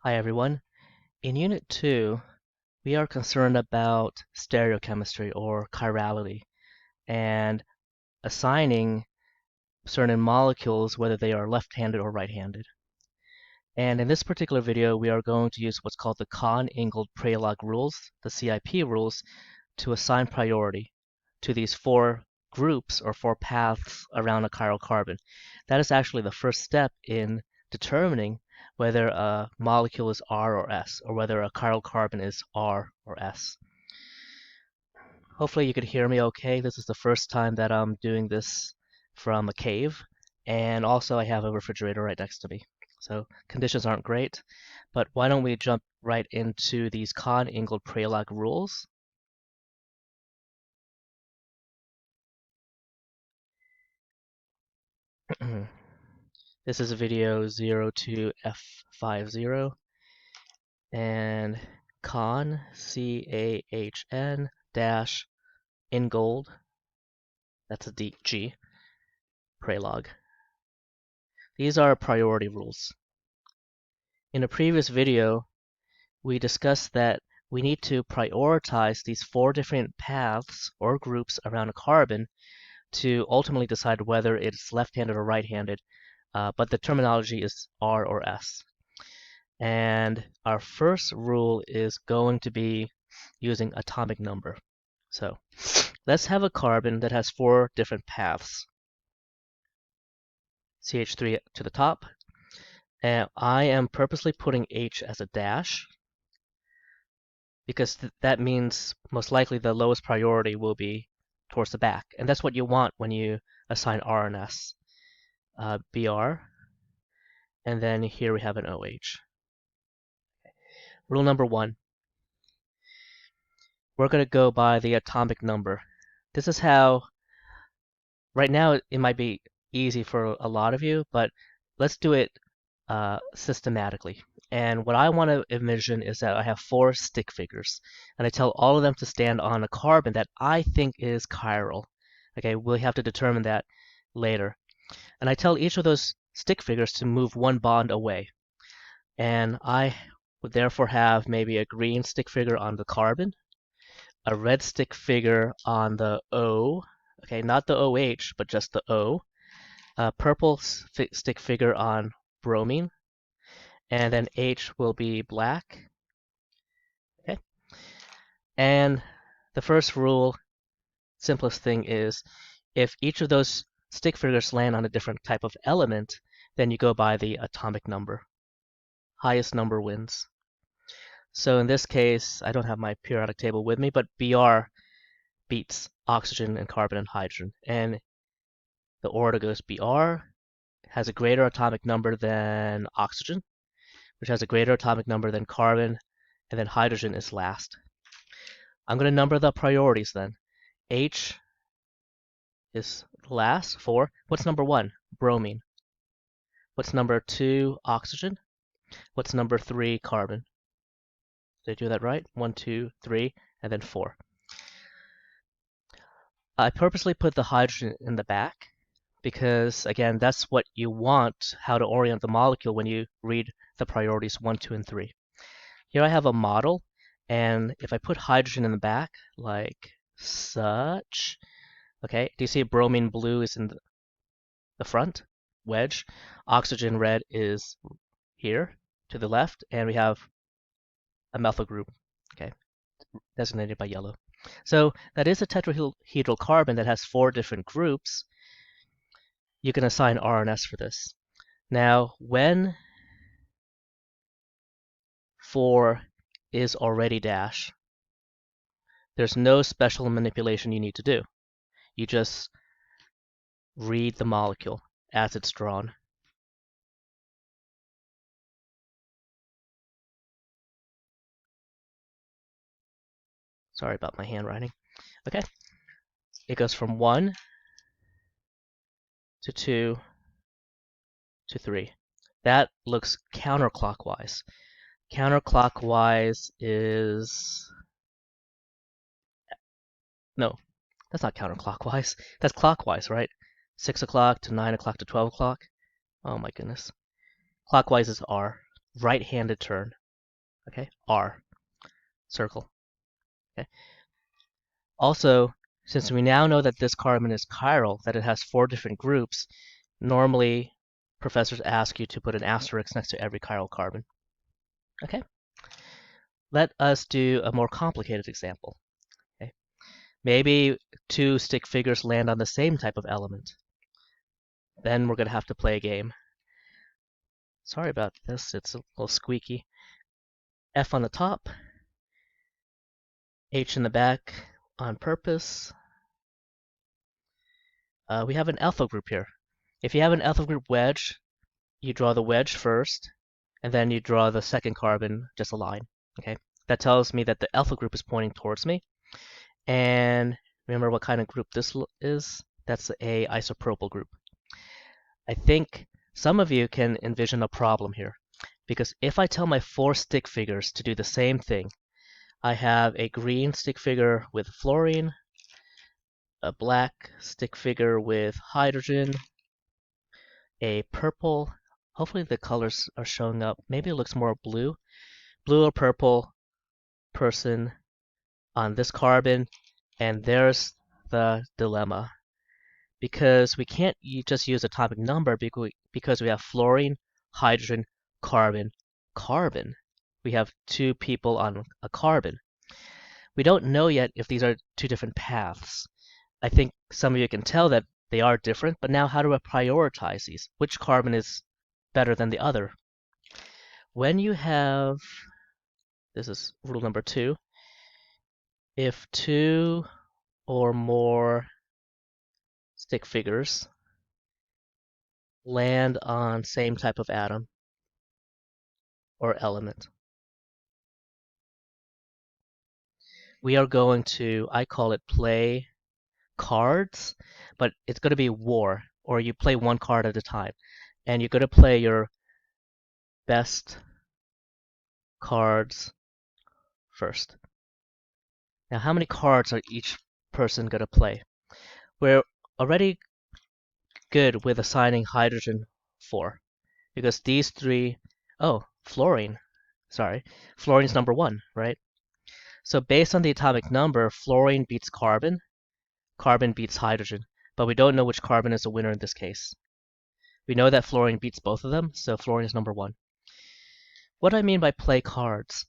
Hi everyone. In Unit 2, we are concerned about stereochemistry or chirality and assigning certain molecules whether they are left-handed or right-handed. And in this particular video, we are going to use what's called the Cahn-Ingold-Prelog rules, the CIP rules, to assign priority to these four groups or four paths around a chiral carbon. That is actually the first step in determining whether a molecule is R or S, or whether a chiral carbon is R or S. Hopefully you could hear me okay. This is the first time that I'm doing this from a cave, and also I have a refrigerator right next to me. So conditions aren't great, but why don't we jump right into these Cahn-Ingold-Prelog rules. This is video 02F50, and Cahn, C-A-H-N, dash Ingold, that's a G, Prelog. These are priority rules. In a previous video, we discussed that we need to prioritize these four different paths or groups around a carbon to ultimately decide whether it's left-handed or right-handed, but the terminology is R or S. And our first rule is going to be using atomic number. So let's have a carbon that has four different paths. CH3 to the top. And I am purposely putting H as a dash because that means most likely the lowest priority will be towards the back. And that's what you want when you assign R and S. BR. And then here we have an OH. Rule number 1. We're going to go by the atomic number. This is how, right now it might be easy for a lot of you, but let's do it systematically. And what I want to envision is that I have four stick figures, and I tell all of them to stand on a carbon that I think is chiral. Okay, we'll have to determine that later. And I tell each of those stick figures to move one bond away. And I would therefore have maybe a green stick figure on the carbon, a red stick figure on the O, okay, not the OH, but just the O, a purple stick figure on bromine, and then H will be black. Okay. And the first rule, simplest thing is, if each of those stick figures land on a different type of element, then you go by the atomic number. Highest number wins. So in this case, I don't have my periodic table with me, but Br beats oxygen and carbon and hydrogen. And the order goes Br has a greater atomic number than oxygen, which has a greater atomic number than carbon, and then hydrogen is last. I'm going to number the priorities then. H is last, 4. What's number 1? Bromine. What's number 2? Oxygen. What's number 3? Carbon. Did I do that right? 1, 2, 3, and then 4. I purposely put the hydrogen in the back because, again, that's what you want, how to orient the molecule when you read the priorities 1, 2, and 3. Here I have a model, and if I put hydrogen in the back, like such, okay, do you see bromine blue is in the front, wedge, oxygen red is here to the left, and we have a methyl group, okay, designated by yellow. So that is a tetrahedral carbon that has 4 different groups. You can assign R and S for this. Now, when 4 is already dash, there's no special manipulation you need to do. You just read the molecule as it's drawn. Sorry about my handwriting. Okay. It goes from 1 to 2 to 3. That looks counterclockwise. Counterclockwise is... No, that's not counterclockwise. That's clockwise, right? 6 o'clock to 9 o'clock to 12 o'clock. Oh my goodness. Clockwise is R. right-handed turn. Okay, R, circle. Okay. Also, since we now know that this carbon is chiral, that it has 4 different groups, normally professors ask you to put an asterisk next to every chiral carbon. Okay. Let us do a more complicated example. Okay. Maybe 2 stick figures land on the same type of element. Then we're going to have to play a game. Sorry about this, it's a little squeaky. F on the top, H in the back on purpose. We have an alpha group here. If you have an alpha group wedge, you draw the wedge first, and then you draw the second carbon, just a line. Okay, that tells me that the alpha group is pointing towards me. And remember what kind of group this is? That's a isopropyl group. I think some of you can envision a problem here, because if I tell my 4 stick figures to do the same thing, I have a green stick figure with fluorine, a black stick figure with hydrogen, a purple, hopefully the colors are showing up, maybe it looks more blue or purple person on this carbon, and there's the dilemma. Because we can't just use atomic number because we have fluorine, hydrogen, carbon, carbon. We have 2 people on a carbon. We don't know yet if these are 2 different paths. I think some of you can tell that they are different, but now how do I prioritize these? Which carbon is better than the other? When you have, this is rule number 2, if 2 or more stick figures land on same type of atom or element, we are going to, I call it play cards, but it's going to be war, or you play 1 card at a time. And you're going to play your best cards first. Now, how many cards are each person going to play? We're already good with assigning hydrogen 4, because these 3, oh, fluorine, sorry, fluorine's number 1, right? So based on the atomic number, fluorine beats carbon, carbon beats hydrogen, but we don't know which carbon is the winner in this case. We know that fluorine beats both of them, so fluorine is number 1. What do I mean by play cards?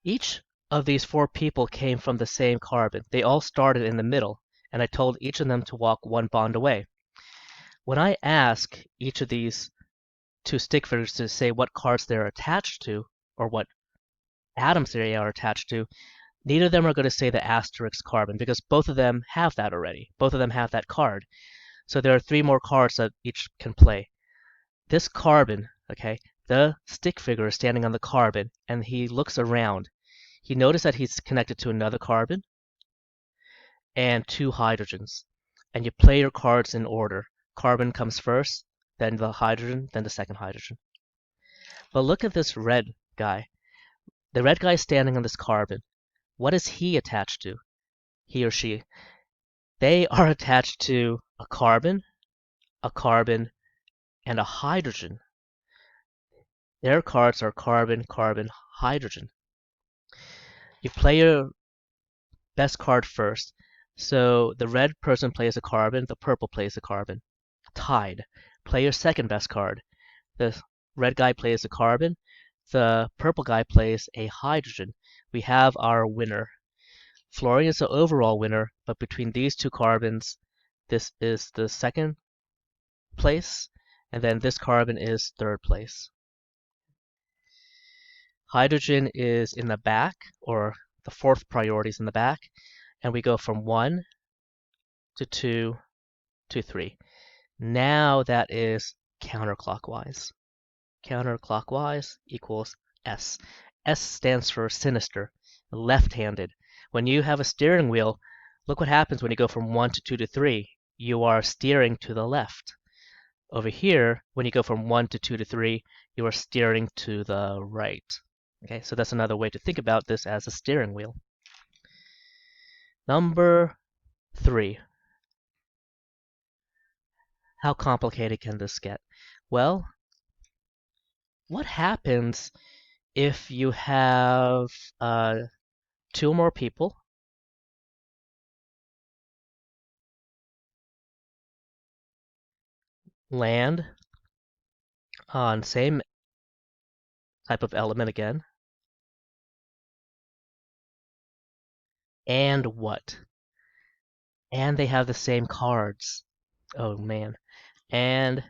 Each of these 4 people came from the same carbon. They all started in the middle, and I told each of them to walk 1 bond away. When I ask each of these 2 stick figures to say what cards they're attached to, or what atoms they are attached to, neither of them are going to say the asterisk carbon, because both of them have that already. Both of them have that card. So there are 3 more cards that each can play. This carbon, okay, the stick figure is standing on the carbon, and he looks around. He noticed that he's connected to another carbon and 2 hydrogens. And you play your cards in order. Carbon comes first, then the hydrogen, then the second hydrogen. But look at this red guy. The red guy is standing on this carbon. What is he attached to? He or she. They are attached to a carbon, and a hydrogen. Their cards are carbon, carbon, hydrogen. You play your best card first. So the red person plays a carbon, the purple plays a carbon. Tied. Play your second best card. The red guy plays a carbon, the purple guy plays a hydrogen. We have our winner. Fluorine is the overall winner, but between these 2 carbons, this is the second place, and then this carbon is third place. Hydrogen is in the back, or the 4th priority is in the back, and we go from 1 to 2 to 3. Now that is counterclockwise. Counterclockwise equals S. S stands for sinister, left-handed. When you have a steering wheel, look what happens when you go from 1 to 2 to 3. You are steering to the left. Over here, when you go from 1 to 2 to 3, you are steering to the right. Okay, so that's another way to think about this as a steering wheel. Number 3. How complicated can this get? Well, What happens if you have two or more people land on same type of element again, and what? And they have the same cards. Oh man. And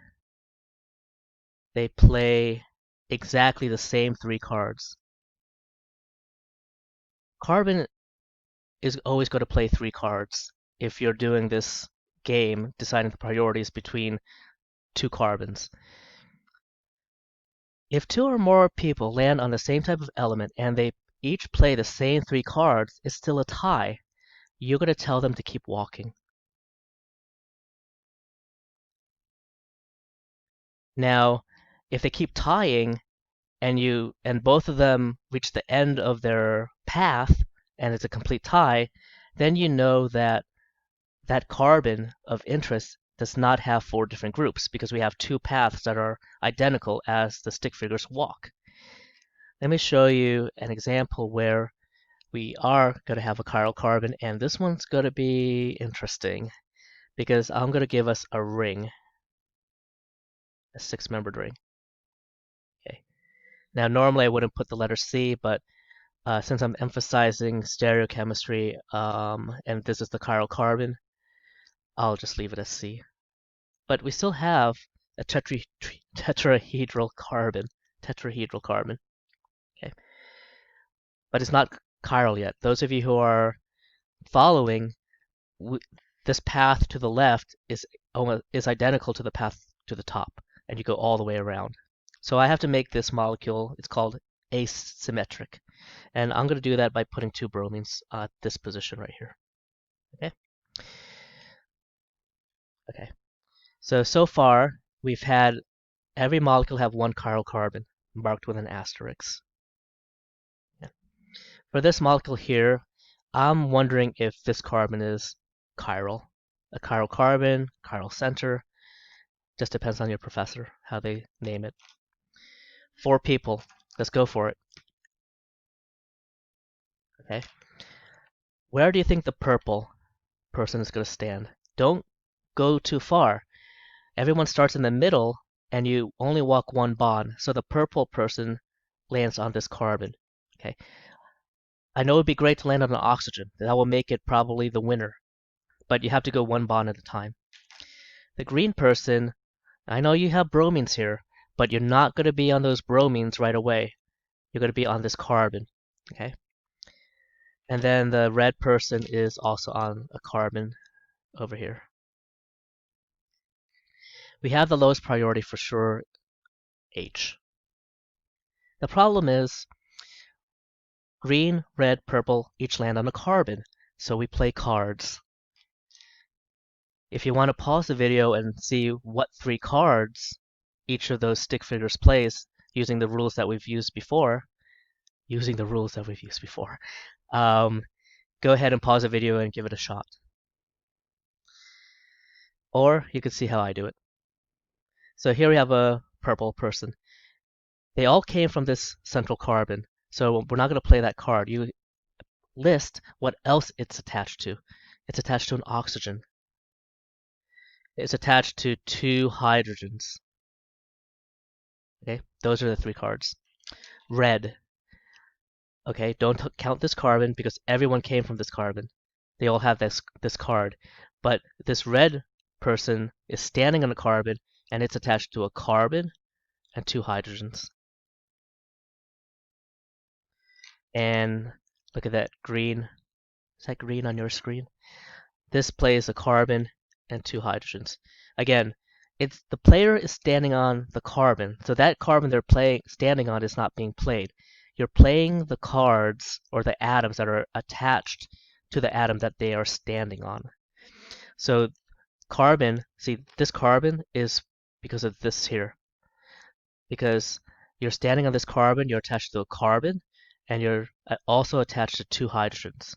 they play exactly the same three cards. Carbon is always going to play three cards if you're doing this game, deciding the priorities between two carbons. If two or more people land on the same type of element and they each play the same three cards, it's still a tie. You're going to tell them to keep walking. Now, if they keep tying and both of them reach the end of their path and it's a complete tie, then you know that that carbon of interest does not have four different groups because we have two paths that are identical as the stick figures walk. Let me show you an example where we are going to have a chiral carbon, and this one's going to be interesting because I'm going to give us a ring, a six-membered ring. Okay. Now, normally I wouldn't put the letter C, but since I'm emphasizing stereochemistry and this is the chiral carbon, I'll just leave it as C. But we still have a tetrahedral carbon. Tetrahedral carbon. Okay. But it's not chiral yet. Those of you who are following, this path to the left is identical to the path to the top, and you go all the way around. So I have to make this molecule, it's called asymmetric. And I'm going to do that by putting two bromines at this position right here. Okay. Okay. So far, we've had every molecule have one chiral carbon marked with an asterisk. Yeah. For this molecule here, I'm wondering if this carbon is chiral. A chiral carbon, chiral center, just depends on your professor, how they name it. Four people, let's go for it. Okay. Where do you think the purple person is going to stand? Don't go too far. Everyone starts in the middle, and you only walk one bond, so the purple person lands on this carbon. Okay. I know it'd be great to land on an oxygen. That will make it probably the winner, but you have to go one bond at a time. The green person, I know you have bromines here, but you're not going to be on those bromines right away. You're going to be on this carbon. Okay. And then the red person is also on a carbon over here. We have the lowest priority for sure, H. The problem is green, red, purple each land on a carbon, so we play cards. If you want to pause the video and see what three cards each of those stick figures plays using the rules that we've used before, go ahead and pause the video and give it a shot. Or you could see how I do it. So here we have a purple person. They all came from this central carbon, so we're not going to play that card. You list what else it's attached to. It's attached to an oxygen. It's attached to two hydrogens. Okay, those are the three cards. Red. Okay, don't count this carbon because everyone came from this carbon. They all have this card. But this red person is standing on a carbon and it's attached to a carbon and two hydrogens. And look at that green. Is that green on your screen? This plays a carbon and two hydrogens. Again, it's the player is standing on the carbon, so that carbon they're standing on is not being played. You're playing the cards or the atoms that are attached to the atom that they are standing on. So carbon, see this carbon is because of this here. Because you're standing on this carbon, you're attached to a carbon, and you're also attached to two hydrogens.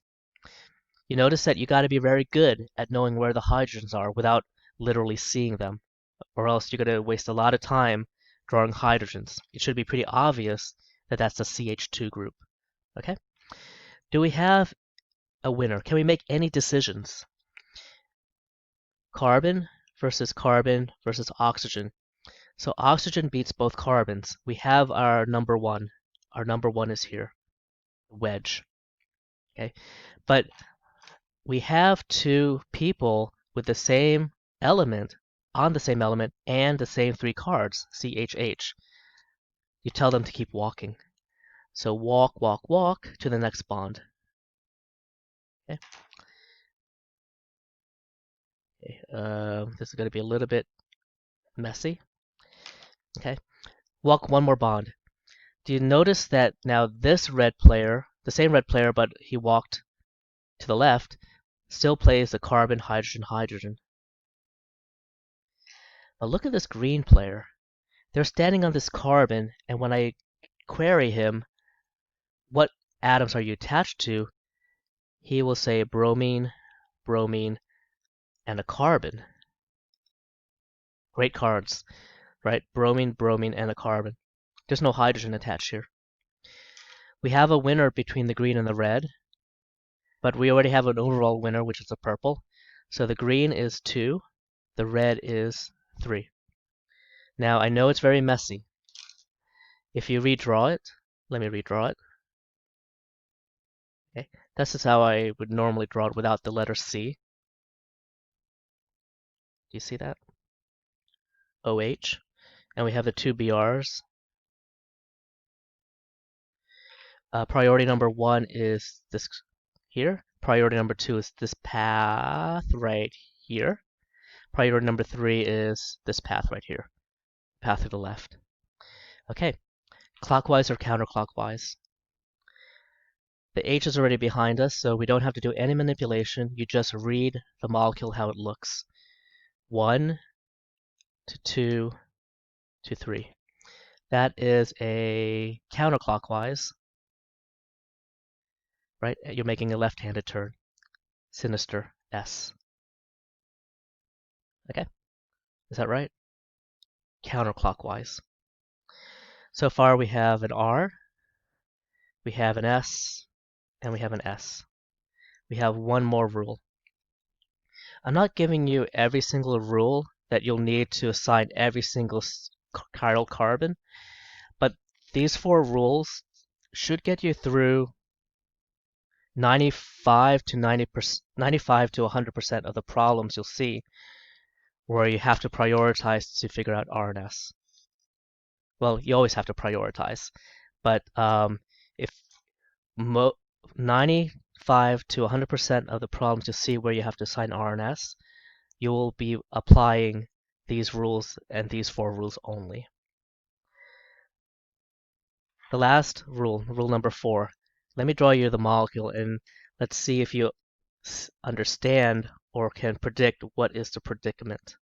You notice that you got to be very good at knowing where the hydrogens are without literally seeing them, or else you're going to waste a lot of time drawing hydrogens. It should be pretty obvious that that's the CH2 group. Okay? Do we have a winner? Can we make any decisions? Carbon versus oxygen. So oxygen beats both carbons. We have our number one. Our number one is here, wedge. Okay, but we have two people with the same element on the same element and the same three cards, CHH. You tell them to keep walking. So walk, walk, walk to the next bond. Okay. This is going to be a little bit messy. Okay. Walk one more bond. Do you notice that now this red player, the same red player, but he walked to the left, still plays the carbon, hydrogen, hydrogen. But look at this green player. They're standing on this carbon, and when I query him, what atoms are you attached to? He will say bromine, bromine, and a carbon. Great cards, right? Bromine, bromine, and a carbon. There's no hydrogen attached here. We have a winner between the green and the red, but we already have an overall winner, which is the purple. So the green is 2, the red is 3. Now, I know it's very messy. If you redraw it, let me redraw it. Okay, this is how I would normally draw it without the letter C. Do you see that? OH. And we have the two BRs. Priority number 1 is this here. Priority number 2 is this path right here. Priority number 3 is this path right here. Path to the left. Okay, clockwise or counterclockwise? The H is already behind us, so we don't have to do any manipulation. You just read the molecule how it looks. 1 to 2 to 3. That is a counterclockwise, right? You're making a left-handed turn. Sinister S. Okay, is that right? Counterclockwise. So far we have an R, we have an S, and we have an S. We have one more rule. I'm not giving you every single rule that you'll need to assign every single chiral carbon, but these 4 rules should get you through 95 to 100% of the problems you'll see where you have to prioritize to figure out R and S. Well, you always have to prioritize, but if 95 to 100% of the problems you see where you have to assign R and S, you will be applying these rules and these 4 rules only. The last rule, rule number 4. Let me draw you the molecule and let's see if you understand or can predict what is the predicament.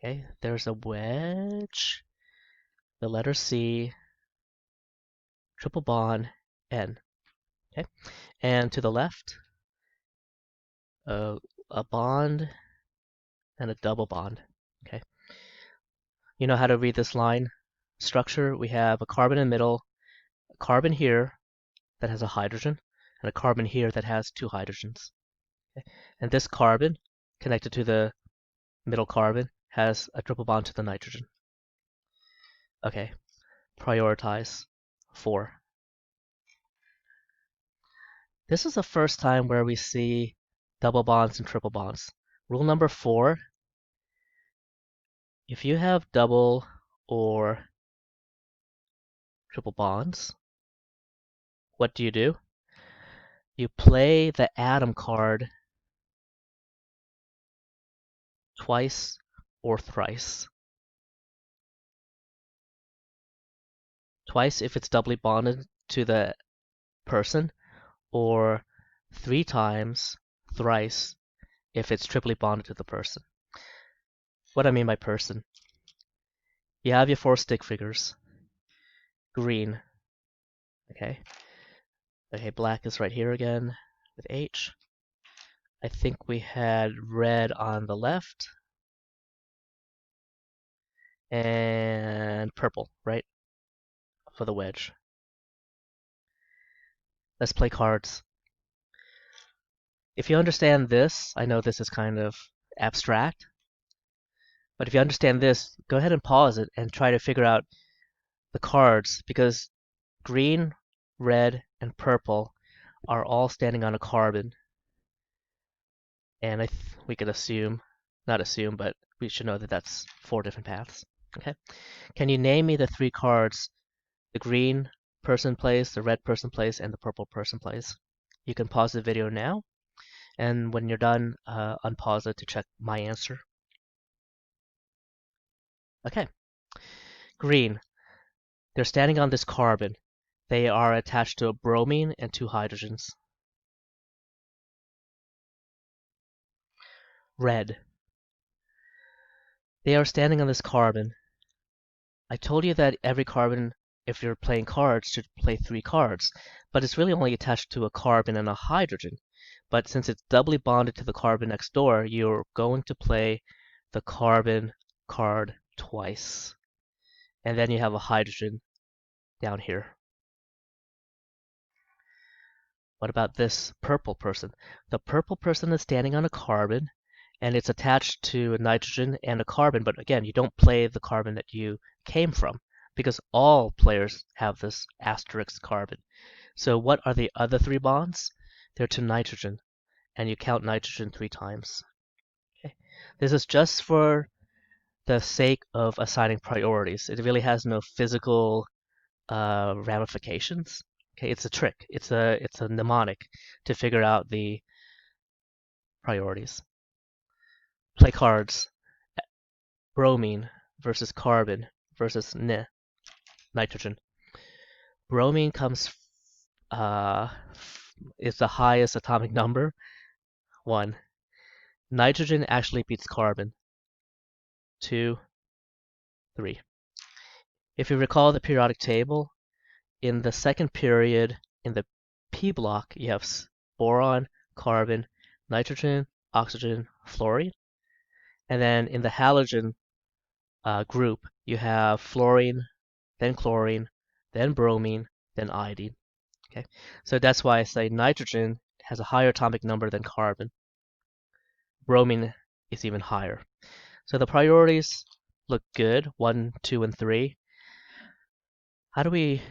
Okay, there's a wedge, the letter C, triple bond, N. Okay, and to the left, a bond and a double bond. Okay, you know how to read this line structure. We have a carbon in the middle, a carbon here that has a hydrogen, and a carbon here that has 2 hydrogens. Okay? And this carbon connected to the middle carbon has a triple bond to the nitrogen. Okay, prioritize 4. This is the first time where we see double bonds and triple bonds. Rule number 4, if you have double or triple bonds, what do? You play the atom card twice or thrice. Twice if it's doubly bonded to the person, or 3 times, thrice, if it's triply bonded to the person. What I mean by person, you have your 4 stick figures. Green, okay. Okay, black is right here again with H. I think we had red on the left and purple, right, for the wedge. Let's play cards. If you understand this, I know this is kind of abstract, but if you understand this, go ahead and pause it and try to figure out the cards, because green, red, and purple are all standing on a carbon. And we could not assume, but we should know that that's 4 different paths. Okay. Can you name me the 3 cards the green person plays, the red person plays, and the purple person plays? You can pause the video now, and when you're done, unpause it to check my answer. Okay. Green. They're standing on this carbon. They are attached to a bromine and 2 hydrogens. Red. They are standing on this carbon. I told you that every carbon, if you're playing cards, should play 3 cards, but it's really only attached to a carbon and a hydrogen. But since it's doubly bonded to the carbon next door, you're going to play the carbon card twice. And then you have a hydrogen down here. What about this purple person? The purple person is standing on a carbon, and it's attached to a nitrogen and a carbon, but again, you don't play the carbon that you came from, because all players have this asterisk carbon. So what are the other 3 bonds? They're to nitrogen, and you count nitrogen 3 times. Okay. This is just for the sake of assigning priorities. It really has no physical ramifications. Okay, it's a trick. It's a mnemonic to figure out the priorities. Play cards. Bromine versus carbon versus nitrogen. Bromine is the highest atomic number, 1. Nitrogen actually beats carbon, 2, 3. If you recall the periodic table, in the second period, in the P block, you have boron, carbon, nitrogen, oxygen, fluorine. And then in the halogen group, you have fluorine, then chlorine, then bromine, then iodine. Okay, so that's why I say nitrogen has a higher atomic number than carbon. Bromine is even higher. So the priorities look good, 1, 2, and 3. How do we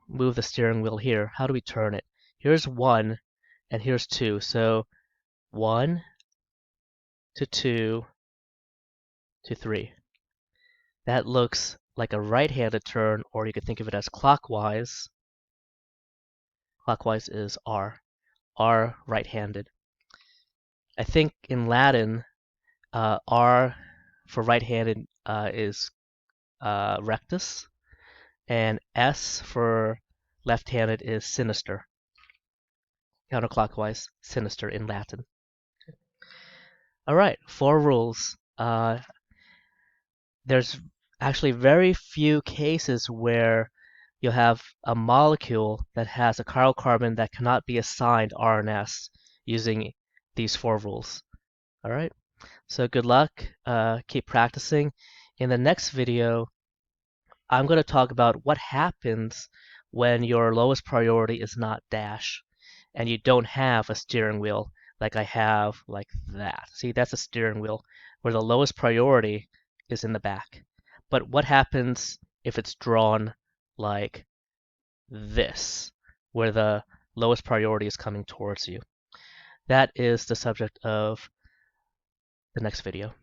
move the steering wheel here? How do we turn it? Here's 1, and here's 2. So 1 to 2 to 3. That looks like a right-handed turn, or you could think of it as clockwise. Clockwise is R. R right-handed. I think in Latin, R for right-handed is rectus, and S for left-handed is sinister. Counterclockwise, sinister in Latin. All right, 4 rules. There's actually very few cases where you'll have a molecule that has a chiral carbon that cannot be assigned R and S using these 4 rules. All right, so good luck. Keep practicing. In the next video, I'm going to talk about what happens when your lowest priority is not dash and you don't have a steering wheel like I have like that. See, that's a steering wheel where the lowest priority is in the back. But what happens if it's drawn like this, where the lowest priority is coming towards you? That is the subject of the next video.